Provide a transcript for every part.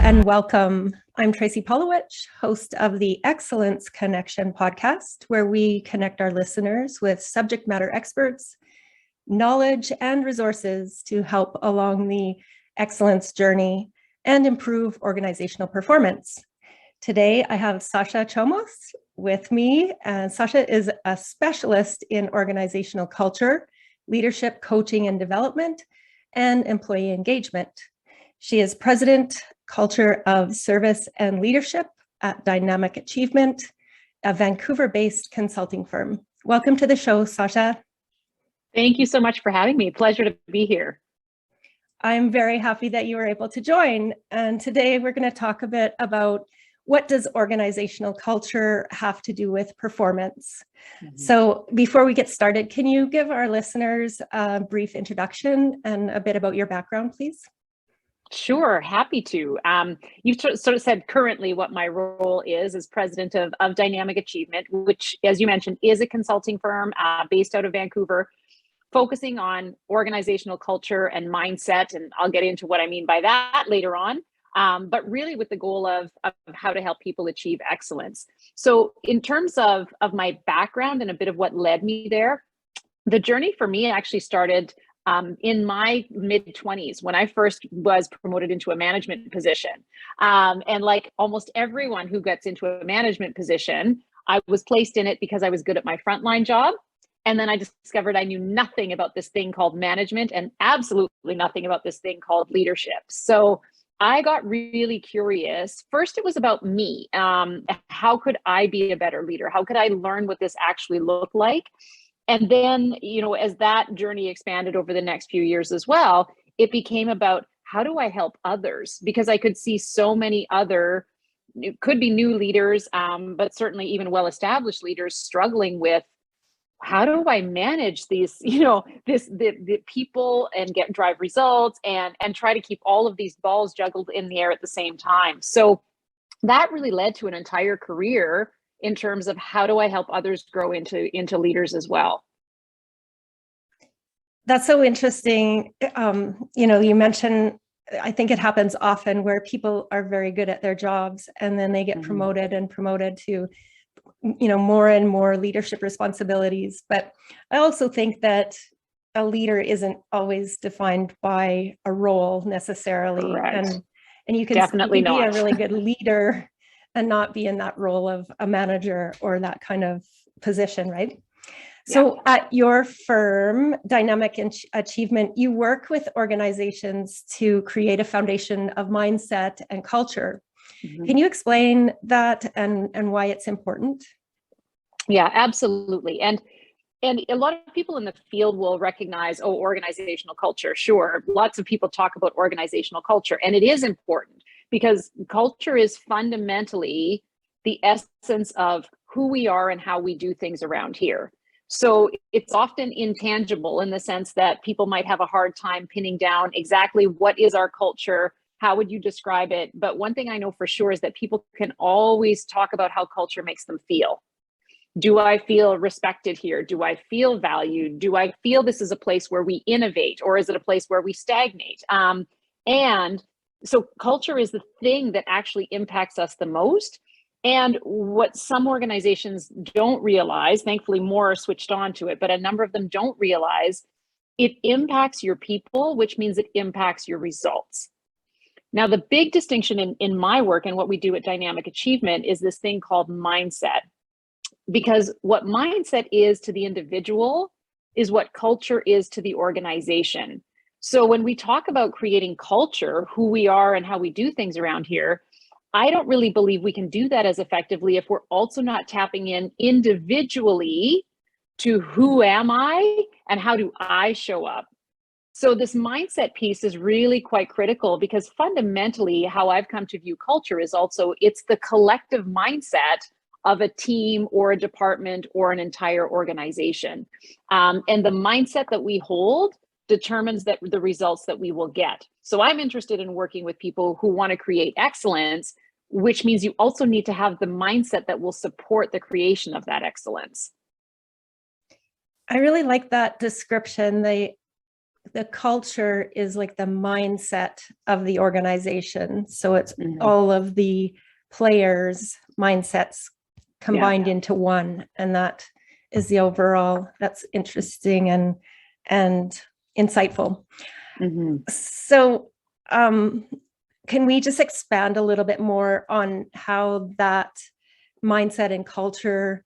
and welcome. I'm Tracy Polowich, host of the Excellence Connection podcast, where we connect our listeners with subject matter experts, knowledge, and resources to help along the excellence journey and improve organizational performance. Today, I have Sasja Chomos with me. Sasja is a specialist in organizational culture, leadership, coaching and development, and employee engagement. She is President, Culture of Service and Leadership at Dynamic Achievement, a Vancouver-based consulting firm. Welcome to the show, Sasja. Thank you so much for having me. Pleasure to be here. I'm very happy that you were able to join. And today we're going to talk a bit about what does organizational culture have to do with performance? So before we get started, can you give our listeners a brief introduction and a bit about your background, please? Sure, happy to. You've sort of said currently what my role is as president of Dynamic Achievement, which, as you mentioned, is a consulting firm based out of Vancouver, focusing on organizational culture and mindset. And I'll get into what I mean by that later on. But really with the goal of how to help people achieve excellence. So in terms of my background and a bit of what led me there, the journey for me actually started in my mid-20s when I first was promoted into a management position. And like almost everyone who gets into a management position, I was placed in it because I was good at my frontline job. And then I discovered I knew nothing about this thing called management and absolutely nothing about this thing called leadership. So I got really curious. First, it was about me. How could I be a better leader? How could I learn what this actually looked like? And then, as that journey expanded over the next few years as well, it became about how do I help others? Because I could see so many other, it could be new leaders, but certainly even well-established leaders struggling with how do I manage these, the people and drive results and try to keep all of these balls juggled in the air at the same time. So that really led to an entire career in terms of how do I help others grow into leaders as well. That's so interesting. You mentioned, I think it happens often where people are very good at their jobs and then they get promoted to, more and more leadership responsibilities. But I also think that a leader isn't always defined by a role necessarily. Correct. And you can definitely be a not. really good leader and not be in that role of a manager or that kind of position, right? Yeah. So at your firm, Dynamic Achievement, you work with organizations to create a foundation of mindset and culture. Can you explain that and why it's important? Yeah, absolutely. And a lot of people in the field will recognize, organizational culture. Sure, lots of people talk about organizational culture, and it is important because culture is fundamentally the essence of who we are and how we do things around here. So it's often intangible in the sense that people might have a hard time pinning down exactly what is our culture, how would you describe it? But one thing I know for sure is that people can always talk about how culture makes them feel. Do I feel respected here? Do I feel valued? Do I feel this is a place where we innovate, or is it a place where we stagnate? And so culture is the thing that actually impacts us the most. And what some organizations don't realize, thankfully more are switched on to it, but a number of them don't realize, it impacts your people, which means it impacts your results. Now, the big distinction in my work and what we do at Dynamic Achievement is this thing called mindset. Because what mindset is to the individual is what culture is to the organization. So when we talk about creating culture, who we are and how we do things around here, I don't really believe we can do that as effectively if we're also not tapping in individually to who am I and how do I show up. So this mindset piece is really quite critical because fundamentally how I've come to view culture is also it's the collective mindset of a team or a department or an entire organization. And the mindset that we hold determines that the results that we will get. So I'm interested in working with people who want to create excellence, which means you also need to have the mindset that will support the creation of that excellence. I really like that description, the the culture is like the mindset of the organization. So it's all of the players' mindsets combined into one. And that is the overall, that's interesting and insightful. So can we just expand a little bit more on how that mindset and culture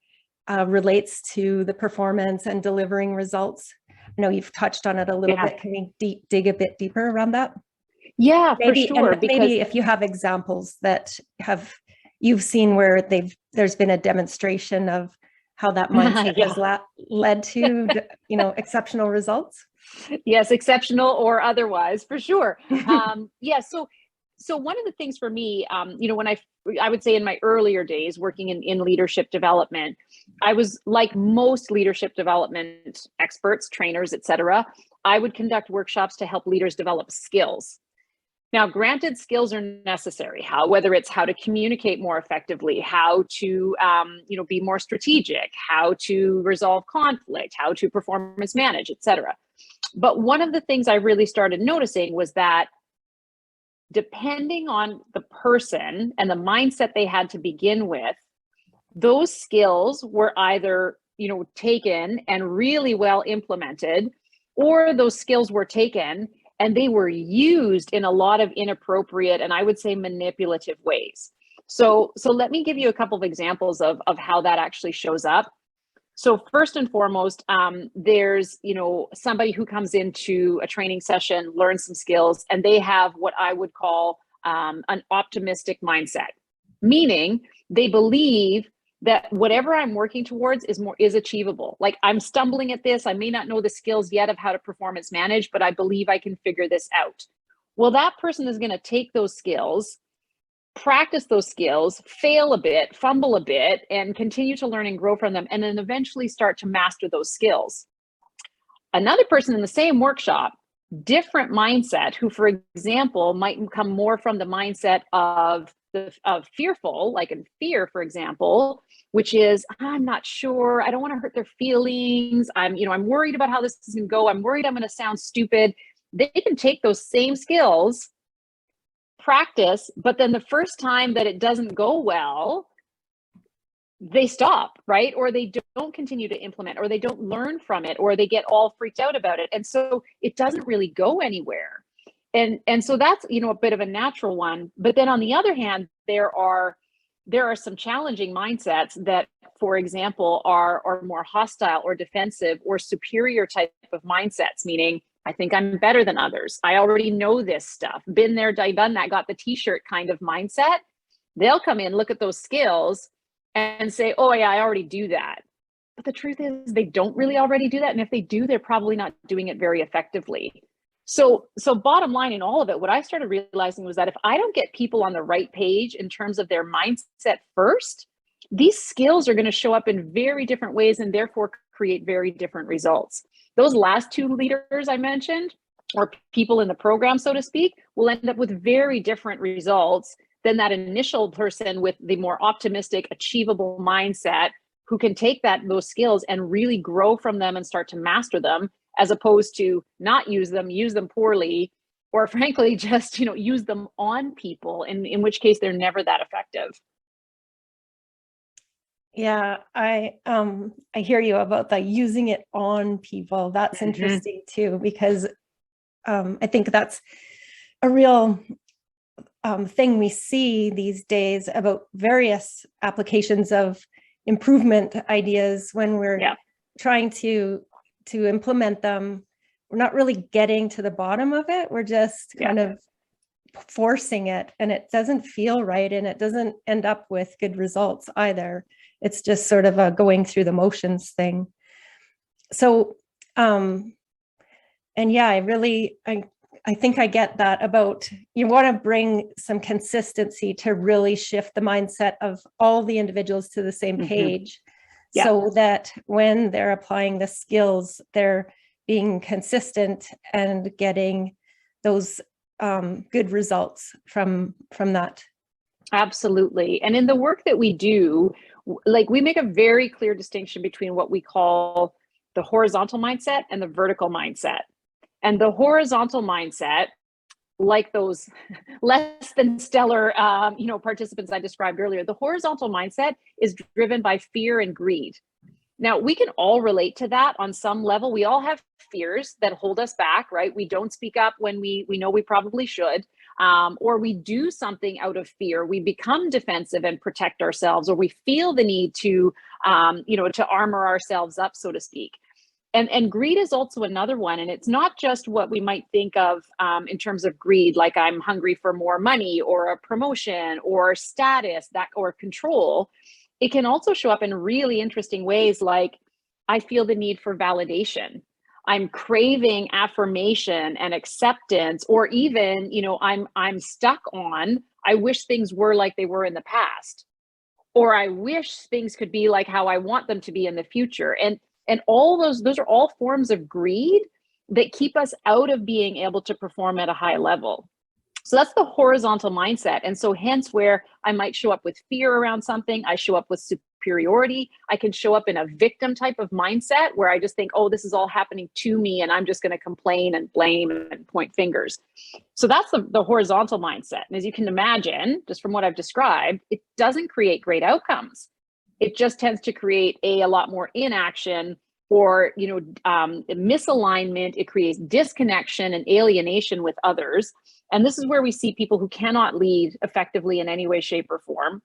relates to the performance and delivering results? I know you've touched on it a little bit. Can we dig a bit deeper around that? Yeah, maybe, for sure. Because maybe if you have examples that you've seen where there's been a demonstration of how that mindset has led to, exceptional results. Yes, exceptional or otherwise, for sure. So one of the things for me, when I would say in my earlier days working in leadership development, I was like most leadership development experts, trainers, etc. I would conduct workshops to help leaders develop skills. Now, granted, skills are necessary. Whether it's how to communicate more effectively, how to be more strategic, how to resolve conflict, how to performance manage, etc. But one of the things I really started noticing was that depending on the person and the mindset they had to begin with, those skills were either, taken and really well implemented, or those skills were taken and they were used in a lot of inappropriate and I would say manipulative ways. So let me give you a couple of examples of how that actually shows up. So first and foremost, there's, somebody who comes into a training session, learns some skills, and they have what I would call an optimistic mindset, meaning they believe that whatever I'm working towards is achievable. Like, I'm stumbling at this. I may not know the skills yet of how to performance manage, but I believe I can figure this out. Well, that person is going to take those skills, practice those skills, fail a bit, fumble a bit, and continue to learn and grow from them, and then eventually start to master those skills. Another person in the same workshop, different mindset, who, for example, might come more from the mindset of fearful, like in fear, for example, which is, I'm not sure, I don't want to hurt their feelings, I'm worried about how this is going to go, I'm worried I'm going to sound stupid. They can take those same skills, practice, but then the first time that it doesn't go well, they stop, right? Or they don't continue to implement, or they don't learn from it, or they get all freaked out about it. And so it doesn't really go anywhere. And so that's, a bit of a natural one. But then on the other hand, there are some challenging mindsets that, for example, are more hostile or defensive or superior type of mindsets, meaning I think I'm better than others. I already know this stuff. Been there, done that, got the t-shirt kind of mindset. They'll come in, look at those skills and say, oh yeah, I already do that. But the truth is they don't really already do that. And if they do, they're probably not doing it very effectively. So bottom line in all of it, what I started realizing was that if I don't get people on the right page in terms of their mindset first, these skills are going to show up in very different ways and therefore create very different results. Those last two leaders I mentioned, or people in the program, so to speak, will end up with very different results than that initial person with the more optimistic, achievable mindset, who can take those skills and really grow from them and start to master them, as opposed to not use them poorly, or frankly, just, use them on people, in which case they're never that effective. Yeah, I hear you about the using it on people. That's interesting too, because I think that's a real thing we see these days about various applications of improvement ideas when we're trying to implement them. We're not really getting to the bottom of it. We're just kind of forcing it, and it doesn't feel right, and it doesn't end up with good results either. It's just sort of a going through the motions thing. So, and yeah, I think I get that about, you want to bring some consistency to really shift the mindset of all the individuals to the same page, so that when they're applying the skills, they're being consistent and getting those good results from that. Absolutely. And in the work that we do, like, we make a very clear distinction between what we call the horizontal mindset and the vertical mindset. And the horizontal mindset, like those less than stellar, participants I described earlier, the horizontal mindset is driven by fear and greed. Now, we can all relate to that on some level. We all have fears that hold us back, right? We don't speak up when we know we probably should, or we do something out of fear. We become defensive and protect ourselves, or we feel the need to, to armor ourselves up, so to speak. And greed is also another one. And it's not just what we might think of in terms of greed, like I'm hungry for more money or a promotion or status, that or control. It can also show up in really interesting ways, like I feel the need for validation. I'm craving affirmation and acceptance, or even, I'm stuck on, I wish things were like they were in the past, or I wish things could be like how I want them to be in the future. And all those are all forms of greed that keep us out of being able to perform at a high level. So that's the horizontal mindset. And so hence where I might show up with fear around something, I show up with superiority, I can show up in a victim type of mindset where I just think, oh, this is all happening to me and I'm just going to complain and blame and point fingers. So that's the horizontal mindset. And as you can imagine, just from what I've described, it doesn't create great outcomes. It just tends to create a lot more inaction or, misalignment. It creates disconnection and alienation with others. And this is where we see people who cannot lead effectively in any way, shape, or form.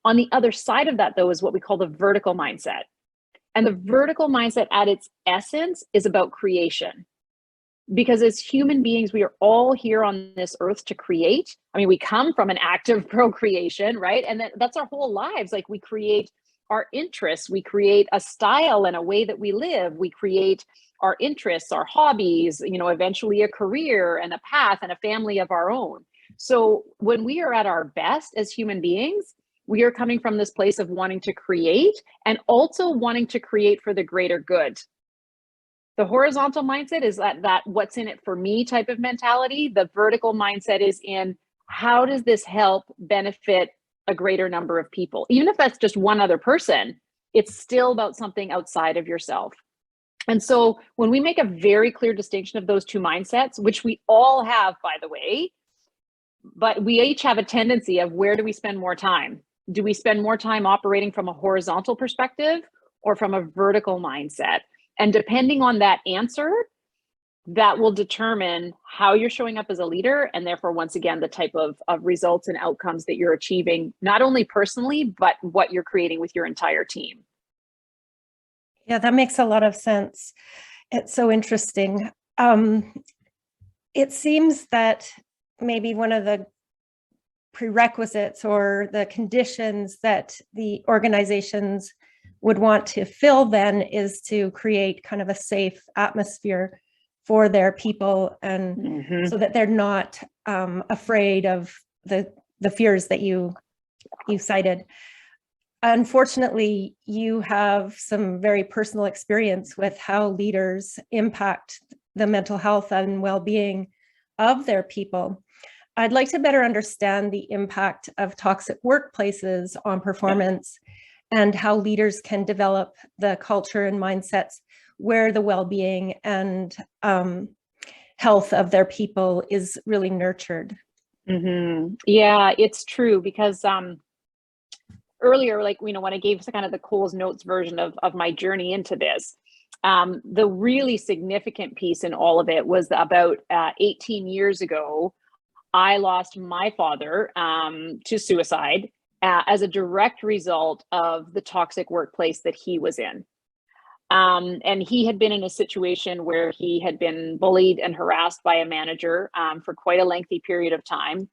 On the other side of that, though, is what we call the vertical mindset. And the vertical mindset at its essence is about creation. Because as human beings, we are all here on this earth to create. I mean, we come from an act of procreation, right? And that's our whole lives. Like we create our interests, we create a style and a way that we live, we create our interests, our hobbies, eventually a career and a path and a family of our own. So when we are at our best as human beings, we are coming from this place of wanting to create and also wanting to create for the greater good. The horizontal mindset is that what's in it for me type of mentality. The vertical mindset is in how does this help benefit a greater number of people? Even if that's just one other person, it's still about something outside of yourself. And so when we make a very clear distinction of those two mindsets, which we all have, by the way, but we each have a tendency of where do we spend more time? Do we spend more time operating from a horizontal perspective or from a vertical mindset? And depending on that answer, that will determine how you're showing up as a leader, and therefore, once again, the type of results and outcomes that you're achieving, not only personally, but what you're creating with your entire team. Yeah, that makes a lot of sense. It's so interesting. It seems that maybe one of the prerequisites or the conditions that the organizations would want to fill then is to create kind of a safe atmosphere for their people, and so that they're not afraid of the fears that you cited. Unfortunately, you have some very personal experience with how leaders impact the mental health and well-being of their people. I'd like to better understand the impact of toxic workplaces on performance and how leaders can develop the culture and mindsets where the well-being and health of their people is really nurtured. Yeah, it's true, because earlier, when I gave kind of the Cole's Notes version of my journey into this, the really significant piece in all of it was about 18 years ago, I lost my father to suicide as a direct result of the toxic workplace that he was in. And he had been in a situation where he had been bullied and harassed by a manager for quite a lengthy period of time,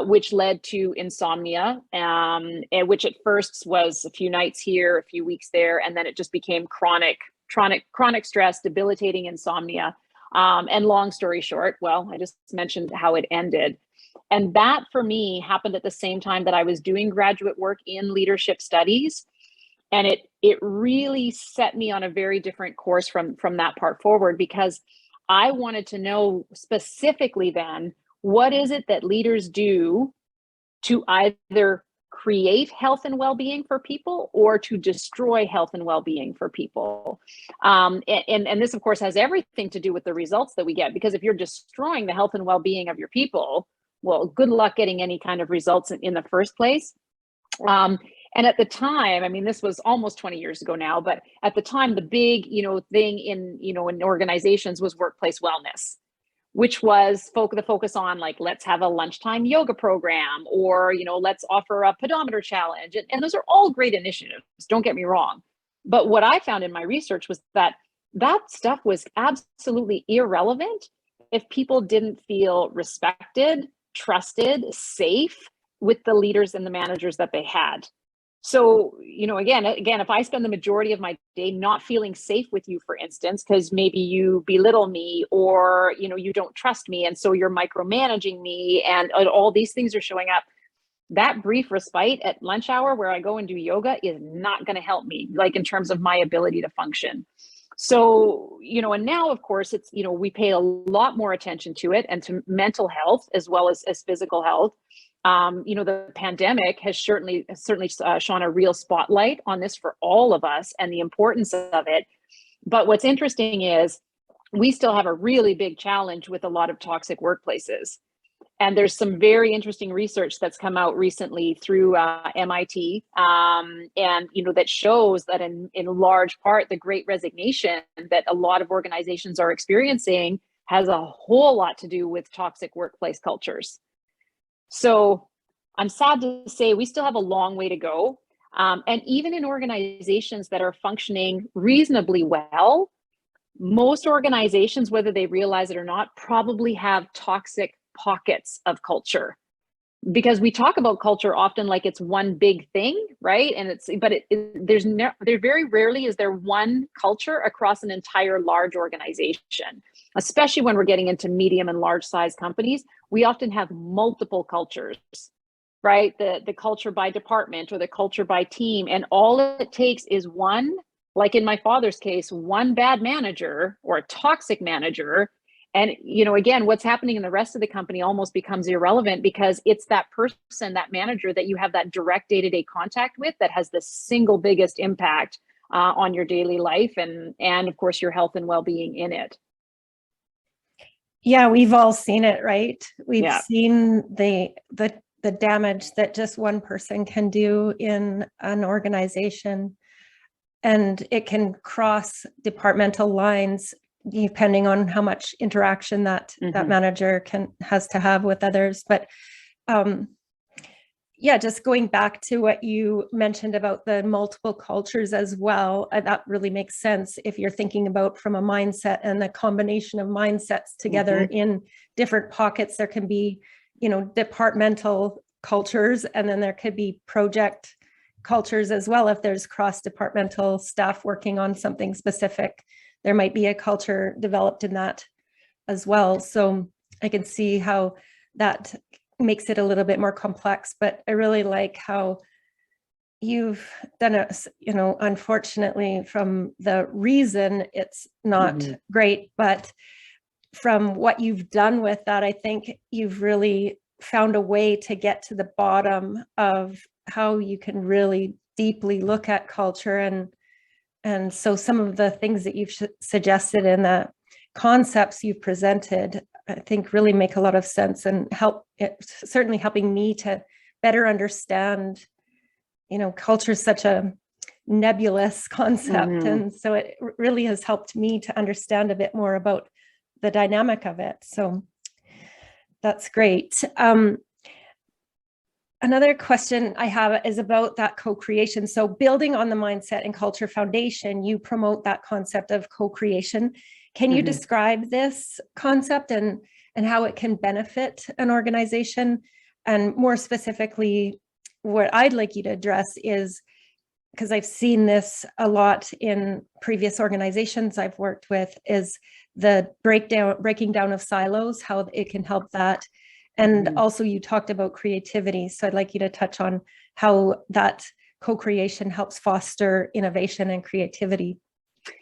which led to insomnia, and which at first was a few nights here, a few weeks there, and then it just became chronic stress, debilitating insomnia. And long story short, well, I just mentioned how it ended. And that for me happened at the same time that I was doing graduate work in leadership studies. And it really set me on a very different course from that part forward, because I wanted to know specifically then, what is it that leaders do to either create health and well-being for people or to destroy health and well-being for people. And this, of course, has everything to do with the results that we get, because if you're destroying the health and well-being of your people, well, good luck getting any kind of results in the first place. And at the time, I mean, this was almost 20 years ago now, but at the time, the big, thing in organizations was workplace wellness, which was the focus on, like, let's have a lunchtime yoga program, or, let's offer a pedometer challenge. And those are all great initiatives, don't get me wrong. But what I found in my research was that stuff was absolutely irrelevant if people didn't feel respected, trusted, safe with the leaders and the managers that they had. So, again, if I spend the majority of my day not feeling safe with you, for instance, because maybe you belittle me, or, you don't trust me, and so you're micromanaging me, and all these things are showing up, that brief respite at lunch hour where I go and do yoga is not going to help me, like, in terms of my ability to function. So, and now, of course, it's, we pay a lot more attention to it, and to mental health as well as physical health. The pandemic has certainly shone a real spotlight on this for all of us and the importance of it. But what's interesting is we still have a really big challenge with a lot of toxic workplaces. And there's some very interesting research that's come out recently through MIT, and that shows that in large part, the Great Resignation that a lot of organizations are experiencing has a whole lot to do with toxic workplace cultures. So I'm sad to say we still have a long way to go. And even in organizations that are functioning reasonably well, most organizations, whether they realize it or not, probably have toxic pockets of culture, because we talk about culture often like it's one big thing, right? And there very rarely is there one culture across an entire large organization, especially when we're getting into medium and large size companies. We often have multiple cultures, right? The culture by department or the culture by team, and all it takes is one, like in my father's case, one bad manager or a toxic manager. And, again, what's happening in the rest of the company almost becomes irrelevant, because it's that person, that manager that you have that direct day-to-day contact with, that has the single biggest impact on your daily life and of course, your health and well-being in it. Yeah, we've all seen it, right? We've seen the damage that just one person can do in an organization, and it can cross departmental lines depending on how much interaction that manager has to have with others. But just going back to what you mentioned about the multiple cultures as well, that really makes sense if you're thinking about from a mindset and the combination of mindsets together in different pockets. There can be, departmental cultures, and then there could be project cultures as well. If there's cross-departmental staff working on something specific, there might be a culture developed in that as well. So I can see how that makes it a little bit more complex, but I really like how you've done it, unfortunately, from the reason it's not great, but from what you've done with that, I think you've really found a way to get to the bottom of how you can really deeply look at culture. And so some of the things that you've suggested and the concepts you've presented, I think really make a lot of sense and certainly helping me to better understand, culture is such a nebulous concept. And so it really has helped me to understand a bit more about the dynamic of it. So that's great. Another question I have is about that co-creation. So building on the mindset and culture foundation, you promote that concept of co-creation. Can you describe this concept and how it can benefit an organization? And more specifically, what I'd like you to address is, because I've seen this a lot in previous organizations I've worked with, is the breaking down of silos, how it can help that. And also you talked about creativity. So I'd like you to touch on how that co-creation helps foster innovation and creativity.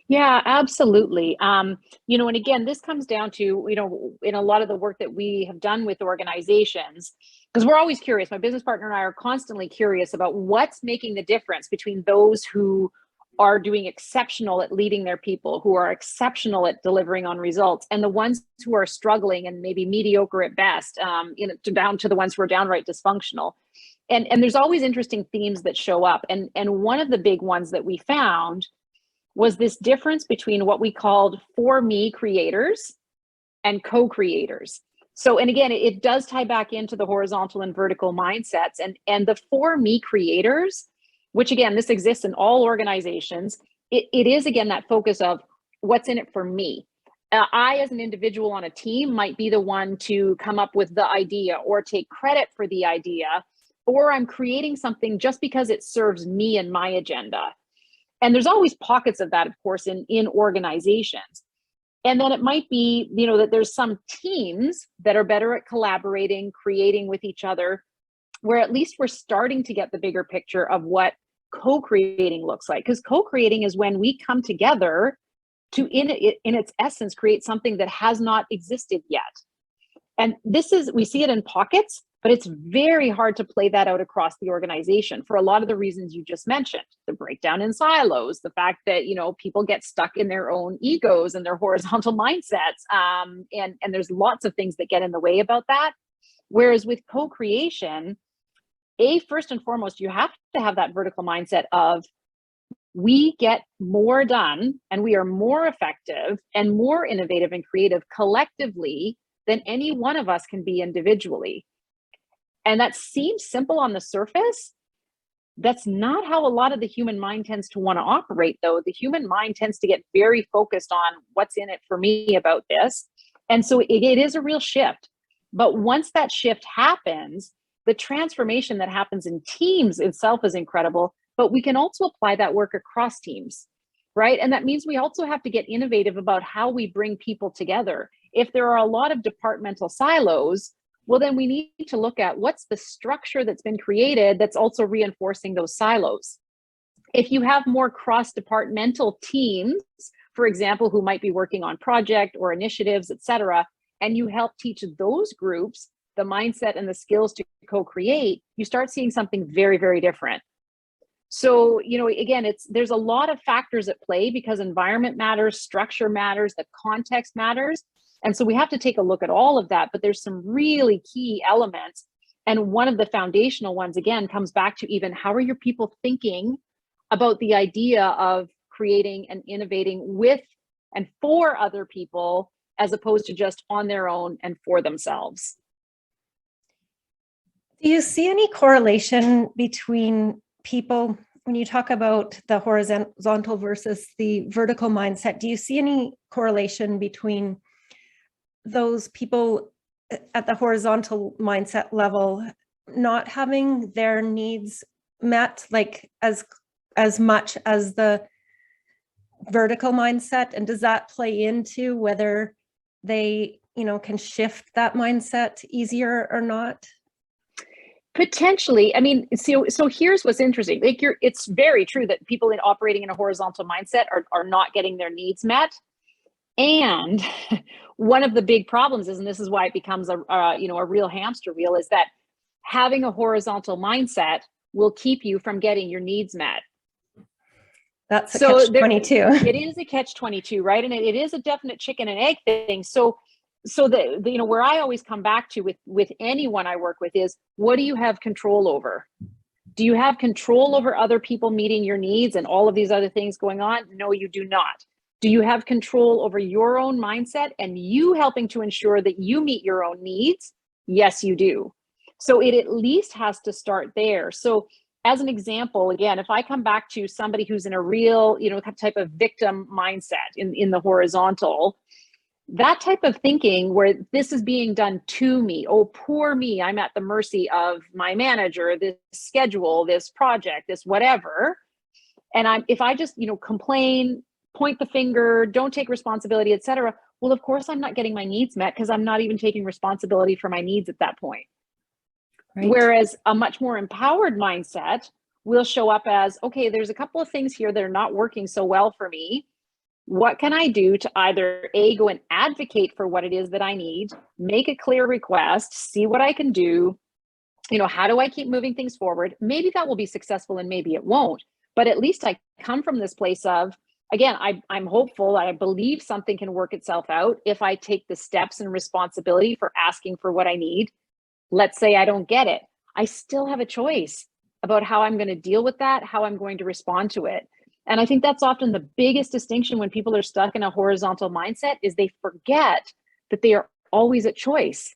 Yeah, absolutely. And again, this comes down to, in a lot of the work that we have done with organizations, because we're always curious. My business partner and I are constantly curious about what's making the difference between those who are doing exceptional at leading their people, who are exceptional at delivering on results, and the ones who are struggling and maybe mediocre at best, down to the ones who are downright dysfunctional. And there's always interesting themes that show up. And one of the big ones that we found was this difference between what we called for me creators and co-creators. So, and again, it does tie back into the horizontal and vertical mindsets, and the for me creators, which again, this exists in all organizations. It is again, that focus of what's in it for me. I, as an individual on a team, might be the one to come up with the idea or take credit for the idea, or I'm creating something just because it serves me and my agenda. And there's always pockets of that, of course, in organizations. And then it might be, that there's some teams that are better at collaborating, creating with each other, where at least we're starting to get the bigger picture of what co-creating looks like. Because co-creating is when we come together to, in its essence, create something that has not existed yet. And we see it in pockets, but it's very hard to play that out across the organization for a lot of the reasons you just mentioned. The breakdown in silos, the fact that, people get stuck in their own egos and their horizontal mindsets. And there's lots of things that get in the way about that. Whereas with co-creation, first and foremost, you have to have that vertical mindset of, we get more done and we are more effective and more innovative and creative collectively than any one of us can be individually. And that seems simple on the surface. That's not how a lot of the human mind tends to want to operate, though. The human mind tends to get very focused on what's in it for me about this. And so it is a real shift. But once that shift happens, the transformation that happens in teams itself is incredible. But we can also apply that work across teams, right? And that means we also have to get innovative about how we bring people together. If there are a lot of departmental silos, well, then we need to look at what's the structure that's been created that's also reinforcing those silos. If you have more cross-departmental teams, for example, who might be working on project or initiatives, et cetera, and you help teach those groups the mindset and the skills to co-create, you start seeing something very, very different. So, again, there's a lot of factors at play because environment matters, structure matters, the context matters. And so we have to take a look at all of that, but there's some really key elements. And one of the foundational ones, again, comes back to even how are your people thinking about the idea of creating and innovating with and for other people, as opposed to just on their own and for themselves. Do you see any correlation between people when you talk about the horizontal versus the vertical mindset? Do you see any correlation between those people at the horizontal mindset level not having their needs met like as much as the vertical mindset? And does that play into whether they, can shift that mindset easier or not? Potentially. I mean, so here's what's interesting. It's very true that people operating in a horizontal mindset are not getting their needs met. And one of the big problems is, and this is why it becomes a real hamster wheel, is that having a horizontal mindset will keep you from getting your needs met. That's a catch-22. It is a catch-22, right? And it is a definite chicken and egg thing. So where I always come back to with anyone I work with is, what do you have control over? Do you have control over other people meeting your needs and all of these other things going on? No, you do not. Do you have control over your own mindset and you helping to ensure that you meet your own needs? Yes, you do. So it at least has to start there. So as an example, again, if I come back to somebody who's in a real, type of victim mindset in the horizontal, that type of thinking where this is being done to me, oh, poor me, I'm at the mercy of my manager, this schedule, this project, this whatever. And if I just, complain, point the finger, don't take responsibility, et cetera, well, of course, I'm not getting my needs met because I'm not even taking responsibility for my needs at that point. Right. Whereas a much more empowered mindset will show up as, okay, there's a couple of things here that are not working so well for me. what can I do to either go and advocate for what it is that I need, make a clear request, see what I can do, how do I keep moving things forward? Maybe that will be successful and maybe it won't, but at least I come from this place of, again, I'm hopeful, I believe something can work itself out if I take the steps and responsibility for asking for what I need. Let's say I don't get it. I still have a choice about how I'm going to deal with that, how I'm going to respond to it. And I think that's often the biggest distinction when people are stuck in a horizontal mindset, is they forget that they are always at choice.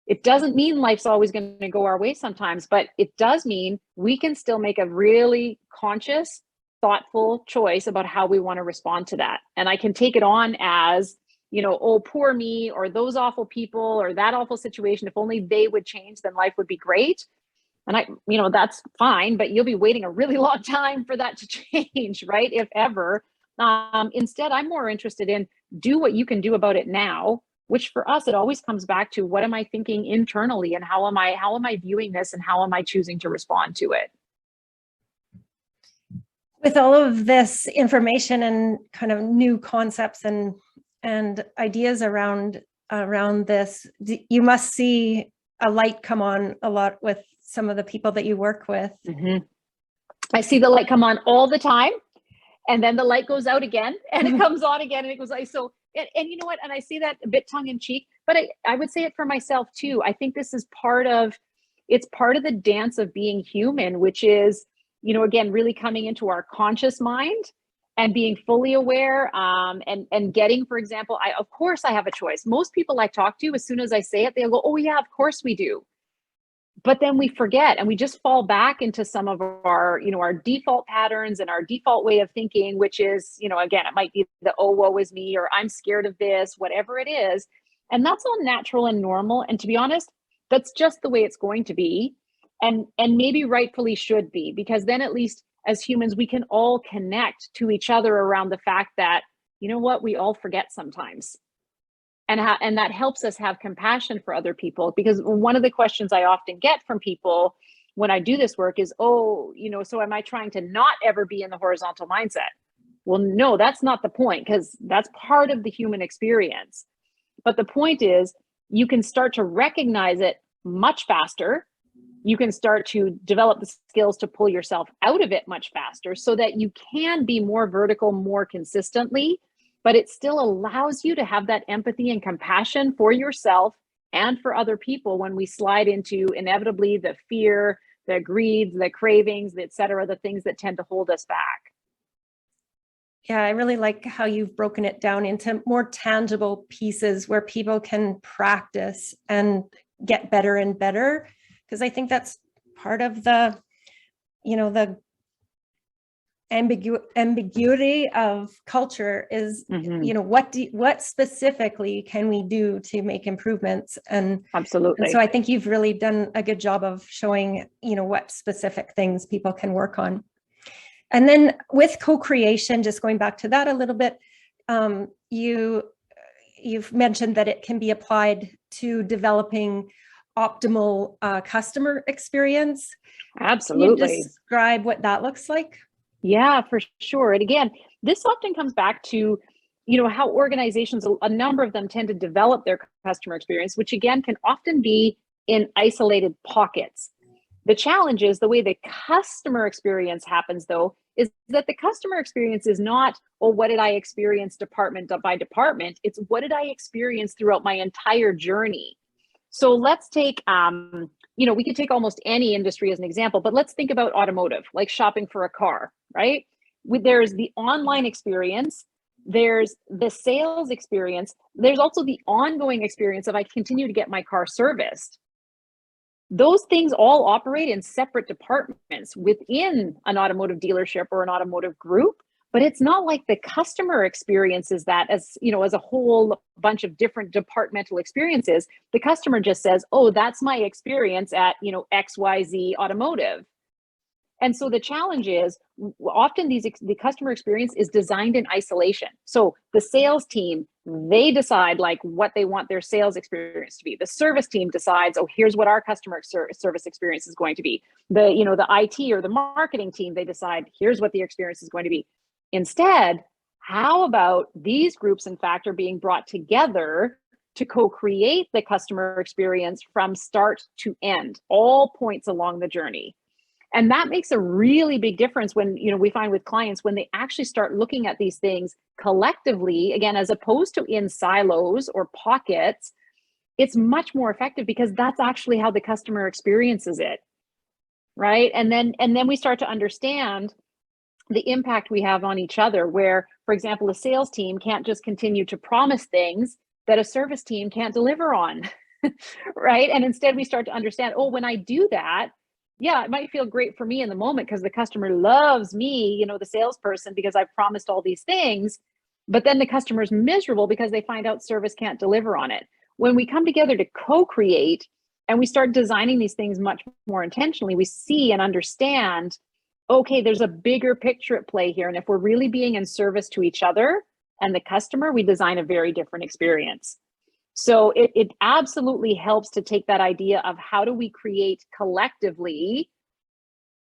It doesn't mean life's always going to go our way sometimes, but it does mean we can still make a really conscious, thoughtful choice about how we want to respond to that. And I can take it on as, oh, poor me, or those awful people, or that awful situation. If only they would change, then life would be great. And that's fine, but you'll be waiting a really long time for that to change, right? If ever. Instead, I'm more interested in do what you can do about it now, which for us, it always comes back to what am I thinking internally, and how am I viewing this, and how am I choosing to respond to it? With all of this information and kind of new concepts and ideas around this, you must see a light come on a lot with some of the people that you work with. Mm-hmm. I see the light come on all the time, and then the light goes out again, and it comes on again, and it goes like so. And you know what? And I say that a bit tongue in cheek, but I would say it for myself too. I think this is part of the dance of being human, which is, again, really coming into our conscious mind and being fully aware, and getting, for example, of course I have a choice. Most people I talk to, as soon as I say it, they'll go, oh yeah, of course we do. But then we forget, and we just fall back into some of our, our default patterns and our default way of thinking, which is, again, it might be the, oh, woe is me, or I'm scared of this, whatever it is. And that's all natural and normal. And to be honest, that's just the way it's going to be. And maybe rightfully should be, because then at least as humans, we can all connect to each other around the fact that, we all forget sometimes. And that helps us have compassion for other people, because one of the questions I often get from people when I do this work is, oh, so am I trying to not ever be in the horizontal mindset? Well, no, that's not the point, because that's part of the human experience. But the point is, you can start to recognize it much faster. You can start to develop the skills to pull yourself out of it much faster, so that you can be more vertical more consistently. But it still allows you to have that empathy and compassion for yourself and for other people when we slide into inevitably the fear, the greed, the cravings, et cetera, the things that tend to hold us back. Yeah, I really like how you've broken it down into more tangible pieces where people can practice and get better and better. Because I think that's part of the, the ambiguity of culture is, what specifically can we do to make improvements? And absolutely. And so I think you've really done a good job of showing, what specific things people can work on. And then with co-creation, just going back to that a little bit, you've mentioned that it can be applied to developing optimal customer experience. Absolutely. Can you describe what that looks like? Yeah, for sure. And again, this often comes back to, how organizations, a number of them tend to develop their customer experience, which again can often be in isolated pockets. The challenge is the way the customer experience happens, though, is that the customer experience is not, oh, what did I experience department by department? It's what did I experience throughout my entire journey? So let's take, we could take almost any industry as an example, but let's think about automotive, like shopping for a car, right? There's the online experience, there's the sales experience, there's also the ongoing experience of I continue to get my car serviced. Those things all operate in separate departments within an automotive dealership or an automotive group, but it's not like the customer experiences that as, as a whole bunch of different departmental experiences. The customer just says, oh, that's my experience at, XYZ Automotive. And so the challenge is often the customer experience is designed in isolation. So the sales team, they decide like what they want their sales experience to be. The service team decides, oh, here's what our customer service experience is going to be. The IT or the marketing team, they decide, here's what the experience is going to be. Instead, how about these groups, in fact, are being brought together to co-create the customer experience from start to end, all points along the journey. And that makes a really big difference when, we find with clients, when they actually start looking at these things collectively, again, as opposed to in silos or pockets, it's much more effective because that's actually how the customer experiences it, right? And then we start to understand the impact we have on each other, where, for example, a sales team can't just continue to promise things that a service team can't deliver on, right? And instead we start to understand, oh, when I do that, yeah, it might feel great for me in the moment because the customer loves me, the salesperson, because I've promised all these things, but then the customer's miserable because they find out service can't deliver on it. When we come together to co-create and we start designing these things much more intentionally, we see and understand, okay, there's a bigger picture at play here. And if we're really being in service to each other and the customer, we design a very different experience. So it absolutely helps to take that idea of how do we create collectively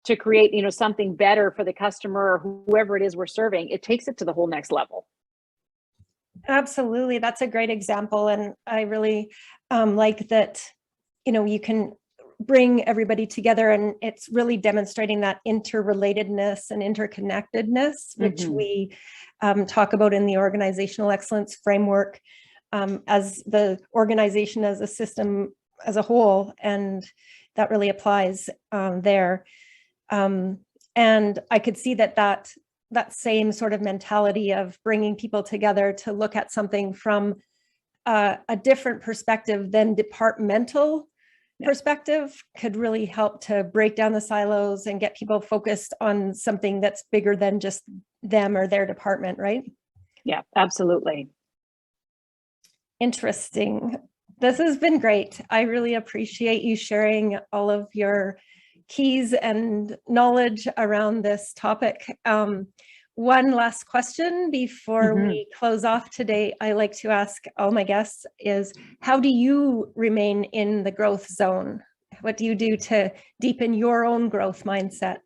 to create, something better for the customer or whoever it is we're serving. It takes it to the whole next level. Absolutely. That's a great example. And I really like that, you can bring everybody together, and it's really demonstrating that interrelatedness and interconnectedness, which we talk about in the organizational excellence framework as the organization as a system as a whole. And that really applies there. And I could see that same sort of mentality of bringing people together to look at something from a different perspective than departmental perspective could really help to break down the silos and get people focused on something that's bigger than just them or their department, right? Yeah, absolutely. Interesting. This has been great. I really appreciate you sharing all of your keys and knowledge around this topic. One last question before we close off today, I like to ask all my guests is, how do you remain in the growth zone? What do you do to deepen your own growth mindset?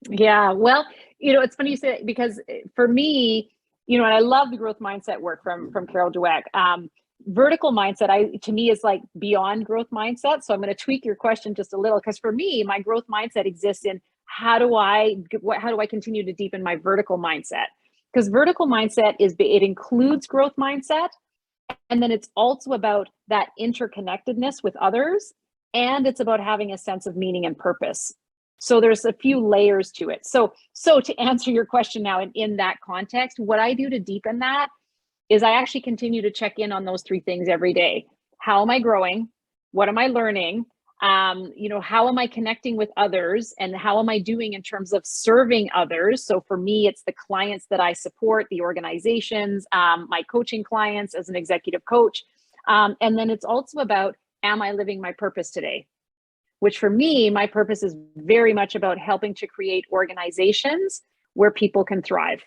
Yeah, well, it's funny you say that, because for me, and I love the growth mindset work from Carol Dweck. Vertical mindset, to me, is like beyond growth mindset. So I'm going to tweak your question just a little, because for me, my growth mindset exists in how do I continue to deepen my vertical mindset? Because vertical mindset it includes growth mindset, and then it's also about that interconnectedness with others, and it's about having a sense of meaning and purpose. So there's a few layers to it. So to answer your question now in that context, what I do to deepen that is I actually continue to check in on those three things every day. How am I growing? What am I learning? How am I connecting with others, and how am I doing in terms of serving others? So for me, it's the clients that I support, the organizations, my coaching clients as an executive coach. And then it's also about, am I living my purpose today? Which for me, my purpose is very much about helping to create organizations where people can thrive,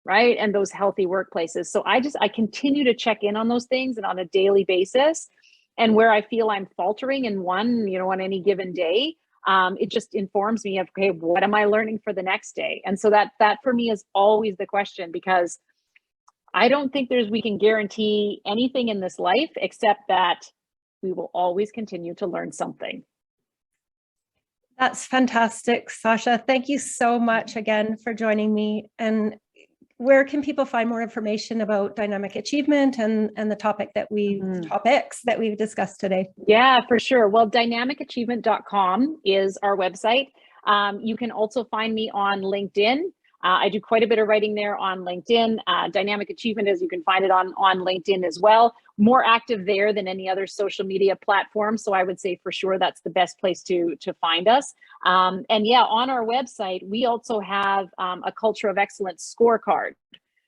right? And those healthy workplaces. So I continue to check in on those things and on a daily basis. And where I feel I'm faltering in one, on any given day, it just informs me of, okay, what am I learning for the next day? And so that for me is always the question, because I don't think we can guarantee anything in this life except that we will always continue to learn something. That's fantastic, Sasja. Thank you so much again for joining me. And where can people find more information about dynamic achievement and the topics that we've discussed today? Yeah, for sure. Well, dynamicachievement.com is our website. You can also find me on LinkedIn. I do quite a bit of writing there on LinkedIn. Dynamic Achievement, as you can find it on LinkedIn as well. More active there than any other social media platform. So I would say for sure that's the best place to find us. And yeah, on our website, we also have a Culture of Excellence scorecard.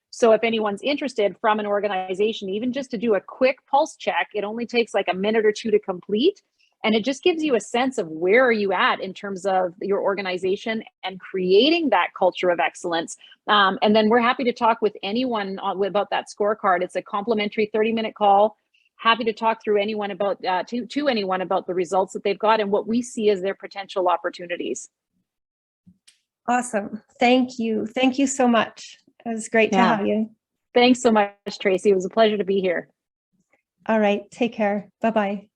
So if anyone's interested from an organization, even just to do a quick pulse check, it only takes like a minute or two to complete. And it just gives you a sense of where are you at in terms of your organization and creating that culture of excellence. And then we're happy to talk with anyone about that scorecard. It's a complimentary 30-minute call. Happy to talk through anyone about to anyone about the results that they've got and what we see as their potential opportunities. Awesome. Thank you. Thank you so much. It was great to Yeah. have you. Thanks so much, Tracy. It was a pleasure to be here. All right. Take care. Bye-bye.